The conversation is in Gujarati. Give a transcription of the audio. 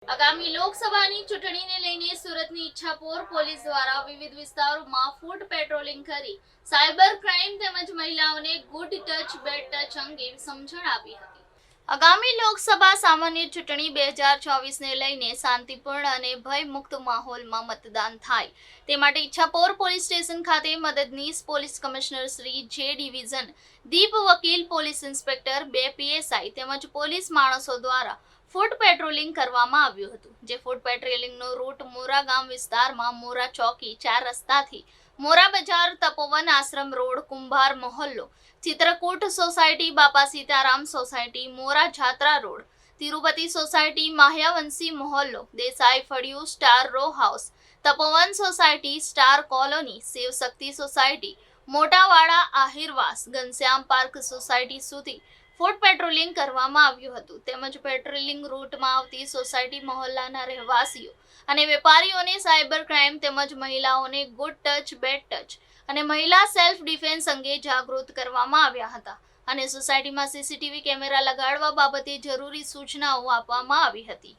આગામી લોકસભાની ચૂંટણીને લઈને સુરતની ઈચ્છાપોર પોલીસ દ્વારા વિવિધ વિસ્તારોમાં ફૂટ પેટ્રોલિંગ કરી સાયબર ક્રાઇમ તેમજ મહિલાઓને ગુડ ટચ બેડ ટચ અંગે સમજણ આપી હતી. આગામી લોકસભા સામાન્ય ચૂંટણી 2024ને લઈને શાંતિપૂર્ણ અને ભયમુક્ત માહોલમાં મતદાન થાય તે માટે ઈચ્છાપોર પોલીસ સ્ટેશન ખાતે મદદનીશ પોલીસ કમિશનર શ્રી જે ડિવિઝન, દીપ વકીલ, પોલીસ ઇન્સ્પેક્ટર, 2 પીએસઆઈ તેમજ પોલીસ માણસો દ્વારા ફૂટ પેટ્રોલિંગ કરવામાં આવ્યું હતું. જે ફૂટ પેટ્રોલિંગનો રૂટ મોરા ગામ વિસ્તારમાં મોરા ચોકી 4 રસ્તાથી મોરા બજાર, તપોવન આશ્રમ રોડ, કુંભાર મહોલ્લો, ચિત્રકૂટ સોસાયટી, બાપા Sitaram society, Mora Jatra road, Tirupati society, Mahyavanshi મહોલ્લો, દેસાઈ ફળિયું, star row house, Tapovan society, star colony, Shivshakti society, Motawada, Ahirwas, Ghanshyam park society સુધી ફૂટ પેટ્રોલિંગ કરવામાં આવ્યું હતું. તેમજ પેટ્રોલિંગ રૂટમાં આવતી સોસાયટી મહોલ્લાના રહેવાસીઓ અને વેપારીઓને સાયબર ક્રાઇમ તેમજ મહિલાઓને ગુડ ટચ બેડ ટચ અને મહિલા સેલ્ફ ડિફેન્સ અંગે જાગૃત કરવામાં આવ્યા હતા અને સોસાયટીમાં સીસીટીવી કેમેરા લગાડવા બાબતે જરૂરી સૂચનાઓ આપવામાં આવી હતી.